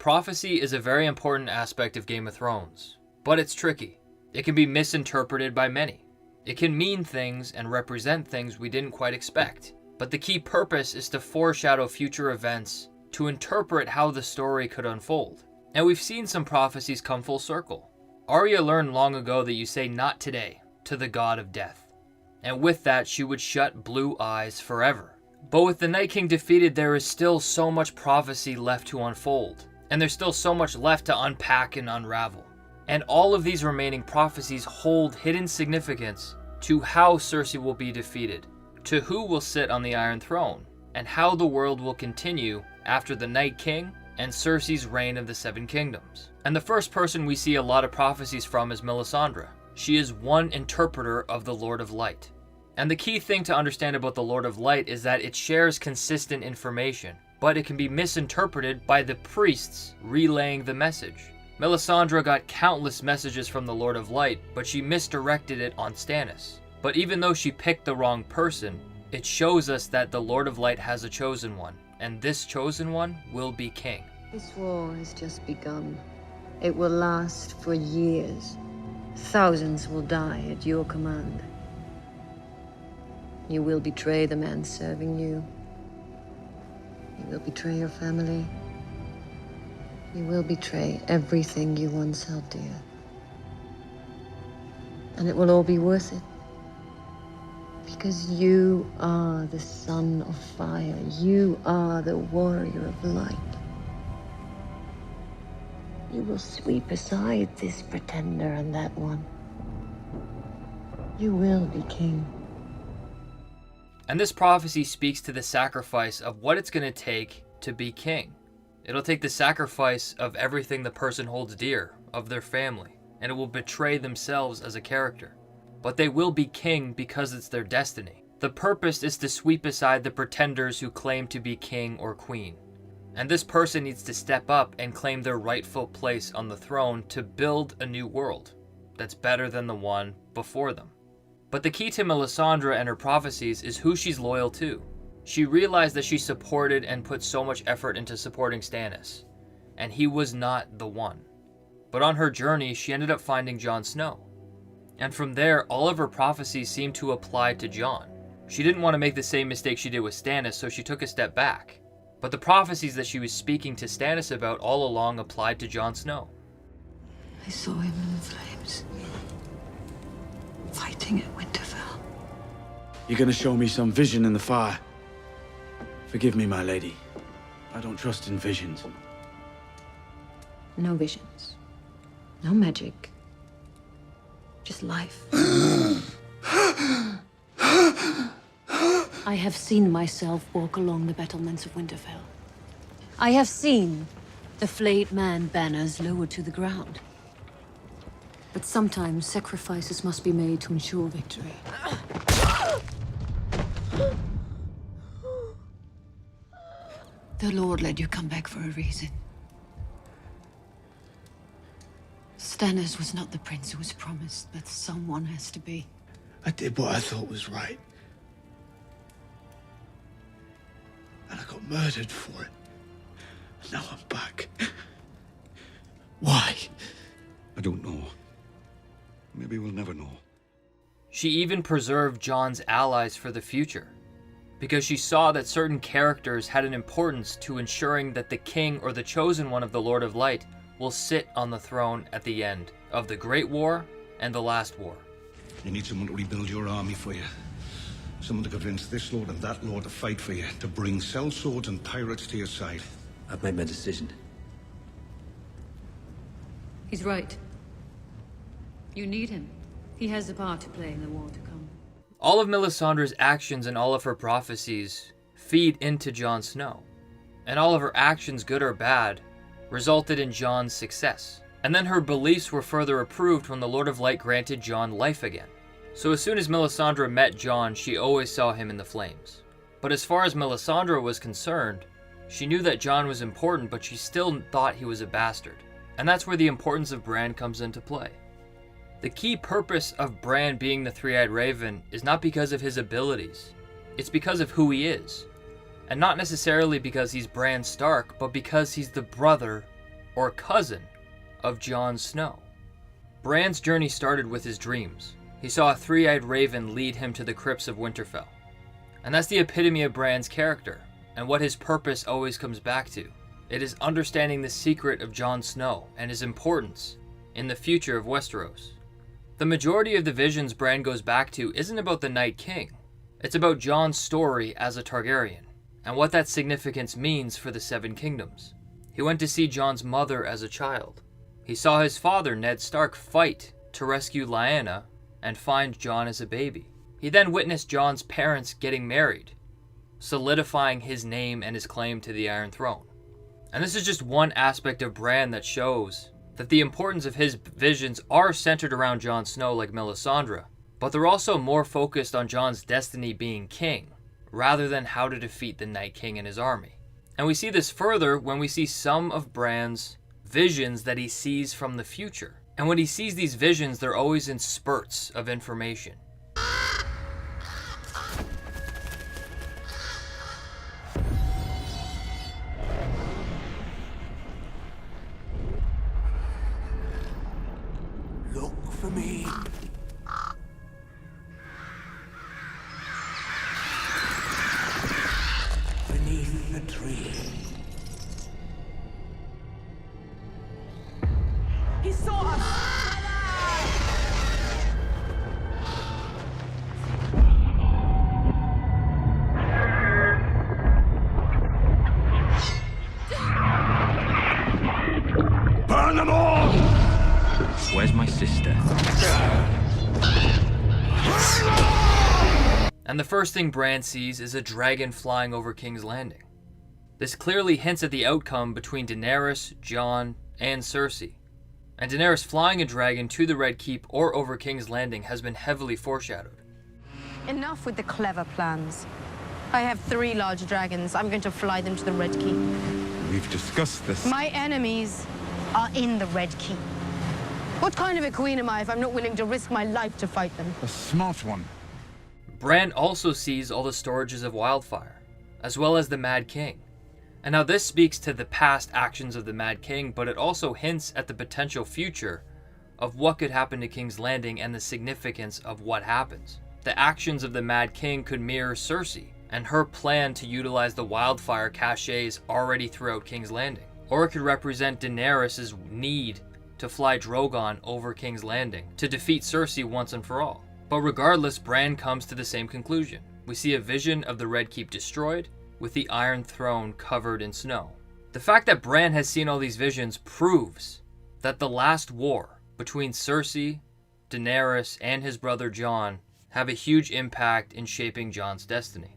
Prophecy is a very important aspect of Game of Thrones, but it's tricky. It can be misinterpreted by many. It can mean things and represent things we didn't quite expect, but the key purpose is to foreshadow future events, to interpret how the story could unfold. And we've seen some prophecies come full circle. Arya learned long ago that you say "not today" to the god of death, and with that she would shut blue eyes forever. But with the Night King defeated, there is still so much prophecy left to unfold, and there's still so much left to unpack and unravel. And all of these remaining prophecies hold hidden significance to how Cersei will be defeated, to who will sit on the Iron Throne, and how the world will continue after the Night King and Cersei's reign of the Seven Kingdoms. And the first person we see a lot of prophecies from is Melisandre. She is one interpreter of the Lord of Light. And the key thing to understand about the Lord of Light is that it shares consistent information, but it can be misinterpreted by the priests relaying the message. Melisandre got countless messages from the Lord of Light, but she misdirected it on Stannis. But even though she picked the wrong person, it shows us that the Lord of Light has a chosen one, and this chosen one will be king. This war has just begun. It will last for years. Thousands will die at your command. You will betray the man serving you. You will betray your family. You will betray everything you once held dear. And it will all be worth it. Because you are the son of fire. You are the warrior of light. You will sweep aside this pretender and that one. You will be king. And this prophecy speaks to the sacrifice of what it's going to take to be king. It'll take the sacrifice of everything the person holds dear, of their family, and it will betray themselves as a character. But they will be king because it's their destiny. The purpose is to sweep aside the pretenders who claim to be king or queen. And this person needs to step up and claim their rightful place on the throne to build a new world that's better than the one before them. But the key to Melisandre and her prophecies is who she's loyal to. She realized that she supported and put so much effort into supporting Stannis, and he was not the one. But on her journey, she ended up finding Jon Snow. And from there, all of her prophecies seemed to apply to Jon. She didn't want to make the same mistake she did with Stannis, so she took a step back. But the prophecies that she was speaking to Stannis about all along applied to Jon Snow. I saw him in the flames, fighting at Winterfell. You're gonna show me some vision in the fire. Forgive me, my lady. I don't trust in visions. No visions. No magic. Just life. I have seen myself walk along the battlements of Winterfell. I have seen the flayed man banners lowered to the ground. But sometimes sacrifices must be made to ensure victory. The Lord let you come back for a reason. Stannis was not the prince who was promised, but someone has to be. I did what I thought was right. And I got murdered for it. And now I'm back. Why? I don't know. Maybe we'll never know. She even preserved Jon's allies for the future, because she saw that certain characters had an importance to ensuring that the king or the chosen one of the Lord of Light will sit on the throne at the end of the Great War and the Last War. You need someone to rebuild your army for you. Someone to convince this lord and that lord to fight for you, to bring sellswords and pirates to your side. I've made my decision. He's right. You need him. He has a part to play in the war to come. All of Melisandre's actions and all of her prophecies feed into Jon Snow. And all of her actions, good or bad, resulted in Jon's success. And then her beliefs were further approved when the Lord of Light granted Jon life again. So as soon as Melisandre met Jon, she always saw him in the flames. But as far as Melisandre was concerned, she knew that Jon was important, but she still thought he was a bastard. And that's where the importance of Bran comes into play. The key purpose of Bran being the Three-Eyed Raven is not because of his abilities. It's because of who he is. And not necessarily because he's Bran Stark, but because he's the brother or cousin of Jon Snow. Bran's journey started with his dreams. He saw a three-eyed raven lead him to the crypts of Winterfell. And that's the epitome of Bran's character, and what his purpose always comes back to. It is understanding the secret of Jon Snow and his importance in the future of Westeros. The majority of the visions Bran goes back to isn't about the Night King. It's about Jon's story as a Targaryen, and what that significance means for the Seven Kingdoms. He went to see Jon's mother as a child. He saw his father, Ned Stark, fight to rescue Lyanna and find Jon as a baby. He then witnessed Jon's parents getting married, solidifying his name and his claim to the Iron Throne. And this is just one aspect of Bran that shows that the importance of his visions are centered around Jon Snow like Melisandre, but they're also more focused on Jon's destiny being king, rather than how to defeat the Night King and his army. And we see this further when we see some of Bran's visions that he sees from the future. And when he sees these visions, they're always in spurts of information. Look for me. Beneath the tree. He saw us! Burn them all! Where's my sister? And the first thing Bran sees is a dragon flying over King's Landing. This clearly hints at the outcome between Daenerys, Jon, and Cersei. And Daenerys flying a dragon to the Red Keep or over King's Landing has been heavily foreshadowed. Enough with the clever plans. I have 3 large dragons. I'm going to fly them to the Red Keep. We've discussed this. My enemies are in the Red Keep. What kind of a queen am I if I'm not willing to risk my life to fight them? A smart one. Bran also sees all the storages of wildfire, as well as the Mad King. And now this speaks to the past actions of the Mad King, but it also hints at the potential future of what could happen to King's Landing and the significance of what happens. The actions of the Mad King could mirror Cersei and her plan to utilize the wildfire caches already throughout King's Landing. Or it could represent Daenerys' need to fly Drogon over King's Landing to defeat Cersei once and for all. But regardless, Bran comes to the same conclusion. We see a vision of the Red Keep destroyed, with the Iron Throne covered in snow. The fact that Bran has seen all these visions proves that the last war between Cersei, Daenerys, and his brother Jon have a huge impact in shaping Jon's destiny.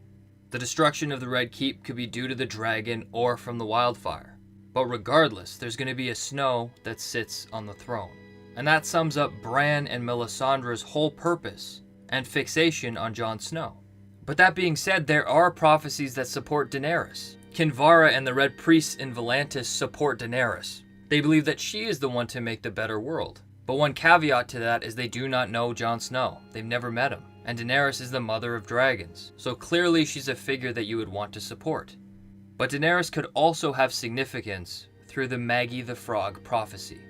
The destruction of the Red Keep could be due to the dragon or from the wildfire. But regardless, there's going to be a snow that sits on the throne. And that sums up Bran and Melisandre's whole purpose and fixation on Jon Snow. But that being said, there are prophecies that support Daenerys. Kinvara and the Red Priests in Volantis support Daenerys. They believe that she is the one to make the better world. But one caveat to that is they do not know Jon Snow. They've never met him. And Daenerys is the mother of dragons. So clearly she's a figure that you would want to support. But Daenerys could also have significance through the Maggy the Frog prophecy.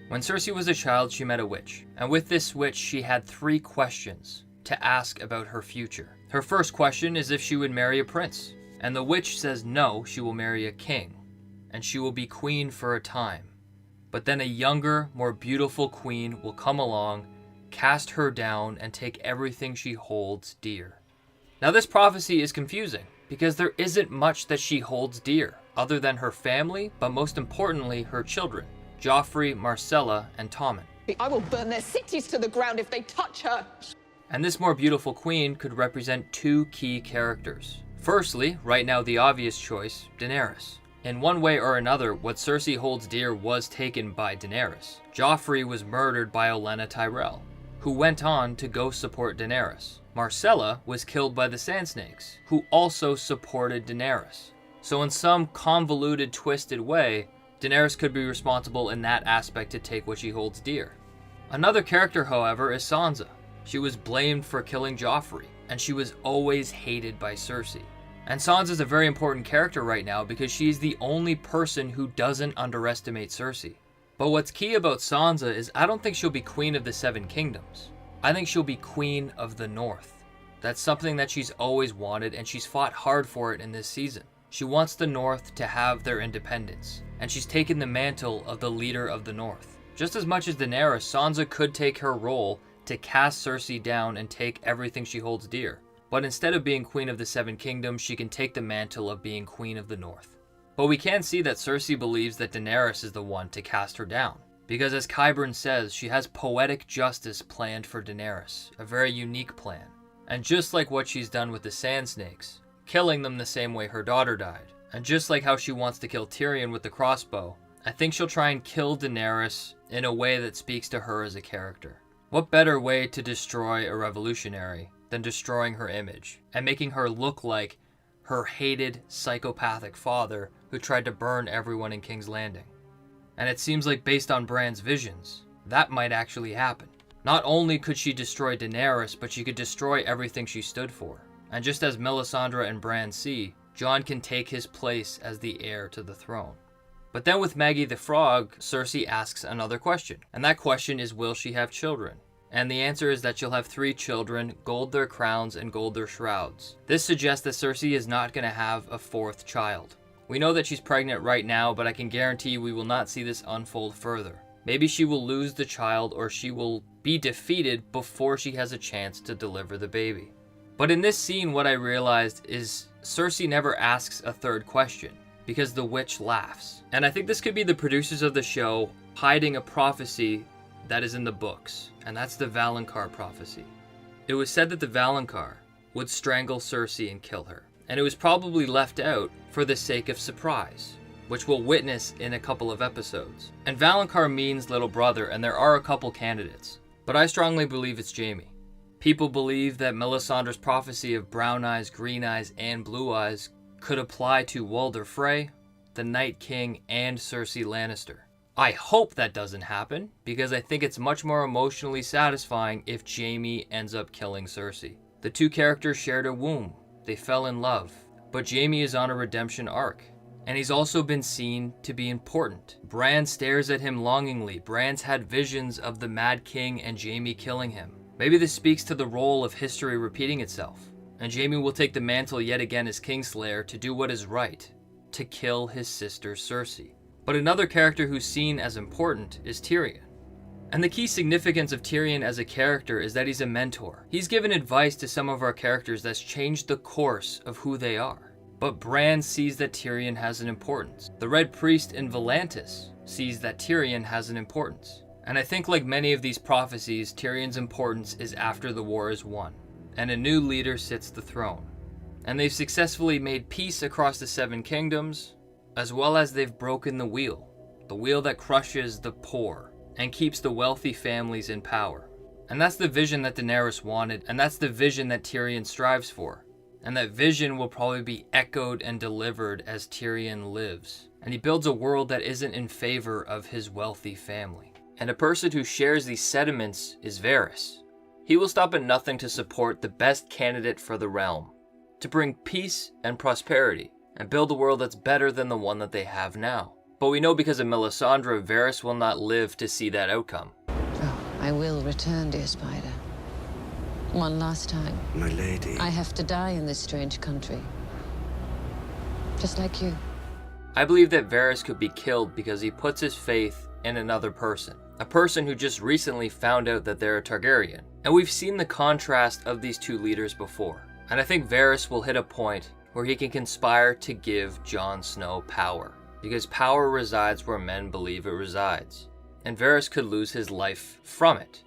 When Cersei was a child, she met a witch. And with this witch, she had 3 questions to ask about her future. Her first question is if she would marry a prince. And the witch says no, she will marry a king. And she will be queen for a time. But then a younger, more beautiful queen will come along, cast her down, and take everything she holds dear. Now this prophecy is confusing, because there isn't much that she holds dear, other than her family, but most importantly, her children, Joffrey, Myrcella, and Tommen. I will burn their cities to the ground if they touch her. And this more beautiful queen could represent 2 key characters. Firstly, right now the obvious choice, Daenerys. In one way or another, what Cersei holds dear was taken by Daenerys. Joffrey was murdered by Olenna Tyrell, who went on to go support Daenerys. Myrcella was killed by the Sand Snakes, who also supported Daenerys. So in some convoluted, twisted way, Daenerys could be responsible in that aspect to take what she holds dear. Another character, however, is Sansa. She was blamed for killing Joffrey, and she was always hated by Cersei. And Sansa's a very important character right now because she's the only person who doesn't underestimate Cersei. But what's key about Sansa is I don't think she'll be Queen of the Seven Kingdoms. I think she'll be Queen of the North. That's something that she's always wanted, and she's fought hard for it in this season. She wants the North to have their independence, and she's taken the mantle of the leader of the North. Just as much as Daenerys, Sansa could take her role to cast Cersei down and take everything she holds dear. But instead of being Queen of the Seven Kingdoms, she can take the mantle of being Queen of the North. But we can see that Cersei believes that Daenerys is the one to cast her down. Because as Qyburn says, she has poetic justice planned for Daenerys, a very unique plan. And just like what she's done with the Sand Snakes, killing them the same way her daughter died, and just like how she wants to kill Tyrion with the crossbow, I think she'll try and kill Daenerys in a way that speaks to her as a character. What better way to destroy a revolutionary than destroying her image and making her look like her hated psychopathic father who tried to burn everyone in King's Landing? And it seems like based on Bran's visions, that might actually happen. Not only could she destroy Daenerys, but she could destroy everything she stood for. And just as Melisandre and Bran see, Jon can take his place as the heir to the throne. But then with Maggy the Frog, Cersei asks another question. And that question is, will she have children? And the answer is that she'll have 3 children, gold their crowns and gold their shrouds. This suggests that Cersei is not going to have a 4th child. We know that she's pregnant right now, but I can guarantee we will not see this unfold further. Maybe she will lose the child, or she will be defeated before she has a chance to deliver the baby. But in this scene, what I realized is Cersei never asks a 3rd question, because the witch laughs. And I think this could be the producers of the show hiding a prophecy that is in the books, and that's the Valonqar prophecy. It was said that the Valonqar would strangle Cersei and kill her, and it was probably left out for the sake of surprise, which we'll witness in a couple of episodes. And Valonqar means little brother, and there are a couple candidates, but I strongly believe it's Jaime. People believe that Melisandre's prophecy of brown eyes, green eyes, and blue eyes could apply to Walder Frey, the Night King, and Cersei Lannister. I hope that doesn't happen, because I think it's much more emotionally satisfying if Jaime ends up killing Cersei. The 2 characters shared a womb. They fell in love. But Jaime is on a redemption arc. And he's also been seen to be important. Bran stares at him longingly. Bran's had visions of the Mad King and Jaime killing him. Maybe this speaks to the role of history repeating itself. And Jaime will take the mantle yet again as Kingslayer to do what is right. To kill his sister Cersei. But another character who's seen as important is Tyrion. And the key significance of Tyrion as a character is that he's a mentor. He's given advice to some of our characters that's changed the course of who they are. But Bran sees that Tyrion has an importance. The Red Priest in Volantis sees that Tyrion has an importance. And I think like many of these prophecies, Tyrion's importance is after the war is won, and a new leader sits the throne. And they've successfully made peace across the 7 kingdoms, as well as they've broken the wheel that crushes the poor and keeps the wealthy families in power. And that's the vision that Daenerys wanted, and that's the vision that Tyrion strives for. And that vision will probably be echoed and delivered as Tyrion lives. And he builds a world that isn't in favor of his wealthy family. And a person who shares these sentiments is Varys. He will stop at nothing to support the best candidate for the realm, to bring peace and prosperity, and build a world that's better than the one that they have now. But we know because of Melisandre, Varys will not live to see that outcome. Oh, I will return, dear Spider. One last time. My lady. I have to die in this strange country. Just like you. I believe that Varys could be killed because he puts his faith in another person. A person who just recently found out that they're a Targaryen. And we've seen the contrast of these 2 leaders before. And I think Varys will hit a point where he can conspire to give Jon Snow power. Because power resides where men believe it resides. And Varys could lose his life from it.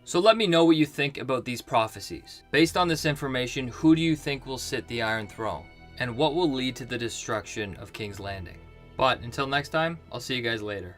So let me know what you think about these prophecies. Based on this information, who do you think will sit the Iron Throne? And what will lead to the destruction of King's Landing? But until next time, I'll see you guys later.